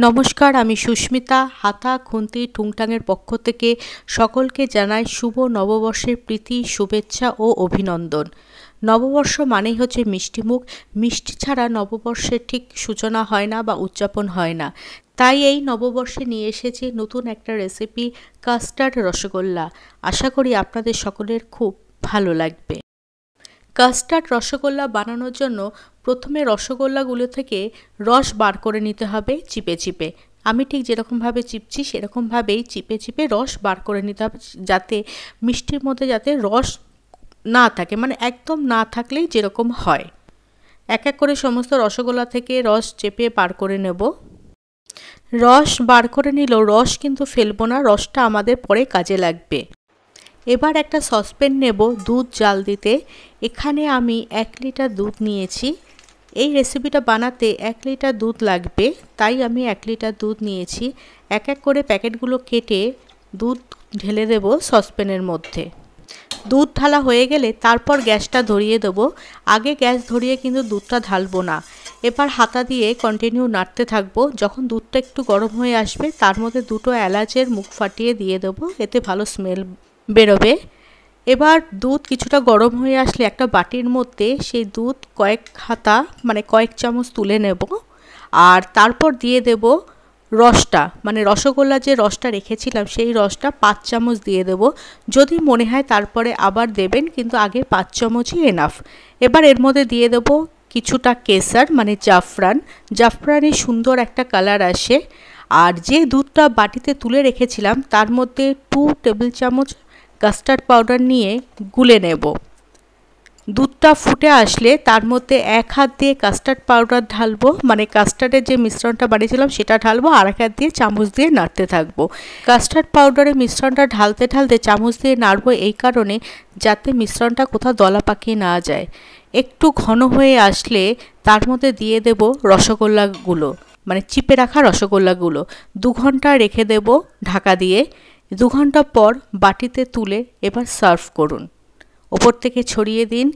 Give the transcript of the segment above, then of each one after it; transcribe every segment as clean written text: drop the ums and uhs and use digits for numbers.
নমস্কার, আমি সুস্মিতা। হাতা খুন্তি টুংটাংয়ের পক্ষ থেকে সকলকে জানাই শুভ নববর্ষের প্রীতি, শুভেচ্ছা ও অভিনন্দন। নববর্ষ মানেই হচ্ছে মিষ্টিমুখ। মিষ্টি ছাড়া নববর্ষের ঠিক সূচনা হয় না বা উদযাপন হয় না। তাই এই নববর্ষে নিয়ে এসেছি নতুন একটা রেসিপি, কাস্টার্ড রসগোল্লা। আশা করি আপনাদের সকলের খুব ভালো লাগবে। কাস্টার্ড রসগোল্লা বানানোর জন্য প্রথমে রসগোল্লাগুলো থেকে রস বার করে নিতে হবে চিপে চিপে। আমি ঠিক যেরকমভাবে চিপছি সেরকমভাবেই চিপে চিপে রস বার করে নিতে হবে, যাতে মিষ্টির মধ্যে যাতে রস না থাকে, মানে একদম না থাকলেই যেরকম হয়। এক এক করে সমস্ত রসগোল্লা থেকে রস চেপে বার করে নেব। রস বার করে নিলেও রস কিন্তু ফেলবো না, রসটা আমাদের পরে কাজে লাগবে। এবার একটা সসপ্যান নেব দুধ জাল দিতে। এখানে আমি 1 লিটার দুধ নিয়েছি। এই রেসিপিটা বানাতে 1 লিটার দুধ লাগবে, তাই আমি 1 লিটার দুধ নিয়েছি। এক এক করে প্যাকেটগুলো কেটে দুধ ঢেলে দেব সসপ্যানের মধ্যে। দুধ ঢালা হয়ে গেলে তারপর গ্যাসটা ধরিয়ে দেব। আগে গ্যাস ধরিয়ে কিন্তু দুধটা ঢালবো না। এবার হাতা দিয়ে কন্টিনিউ নাড়তে থাকবো। যখন দুধটা একটু গরম হয়ে আসবে তার মধ্যে 2টো এলাচের মুখ ফাটিয়ে দিয়ে দেবো, এতে ভালো স্মেল বেরোবে। এবার দুধ কিছুটা গরম হয়ে আসলে একটা বাটির মধ্যে সেই দুধ কয়েক চামচ তুলে নেব। আর তারপর দিয়ে দেব রসটা, মানে রসগোল্লা যে রসটা রেখেছিলাম সেই রসটা 5 চামচ দিয়ে দেব। যদি মনে হয় তারপরে আবার দেবেন, কিন্তু আগে 5 চামচই এনাফ। এবার এর মধ্যে দিয়ে দেব কিছুটা কেসার, মানে জাফরানের সুন্দর একটা কালার আসে। আর যে দুধটা বাটিতে তুলে রেখেছিলাম তার মধ্যে 2 টেবিল চামচ কাস্টার্ড পাউডার নিয়ে গুলে নেব। দুধটা ফুটে আসলে তার মধ্যে 1 হাত দিয়ে কাস্টার্ড পাউডার ঢালবো, মানে কাস্টার্ডের যে মিশ্রণটা বানিয়েছিলাম সেটা ঢালবো, আর 1 হাত দিয়ে চামচ দিয়ে নাড়তে থাকবো। কাস্টার্ড পাউডারের মিশ্রণটা ঢালতে ঢালতে চামচ দিয়ে নাড়বো এই কারণে যাতে মিশ্রণটা কোথাও দলা পাকিয়ে না যায়। একটু ঘন হয়ে আসলে তার মধ্যে দিয়ে দেব রসগোল্লাগুলো, মানে চিপে রাখা রসগোল্লাগুলো। 2 ঘন্টা রেখে দেব ঢাকা দিয়ে। 2 ঘন্টা পর বাটিতে তুলে এবার সার্ভ করুন। ওপর থেকে ছড়িয়ে দিন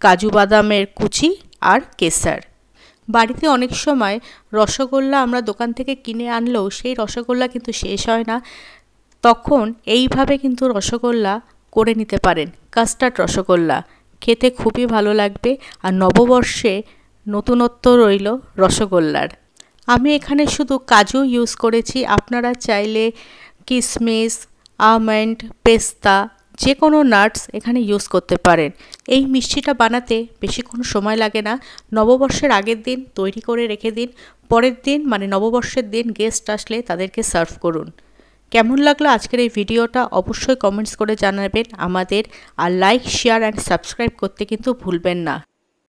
কাজু বাদামের কুচি আর কেসার। বাড়িতে অনেক সময় রসগোল্লা আমরা দোকান থেকে কিনে আনলেও সেই রসগোল্লা কিন্তু শেষ হয় না, তখন এইভাবে কিন্তু রসগোল্লা করে নিতে পারেন। কাস্টার্ড রসগোল্লা খেতে খুবই ভালো লাগবে, আর নববর্ষে নতুনত্ব রইল রসগোল্লার। আমি এখানে শুধু কাজু ইউজ করেছি, আপনারা চাইলে কিশমিশ, আমন্ড, পেস্তা, যে কোনো নাটস এখানে ইউজ করতে পারেন। এই মিষ্টিটা বানাতে বেশিক্ষণ সময় লাগে না। নববর্ষের আগের দিন তৈরি করে রেখে দিন, পরের দিন মানে নববর্ষের দিন গেস্ট আসলে তাদেরকে সার্ভ করুন। কেমন লাগলো আজকের এই ভিডিওটা অবশ্যই কমেন্টস করে জানাবেন আমাদের, আর লাইক, শেয়ার অ্যান্ড সাবস্ক্রাইব করতে কিন্তু ভুলবেন না।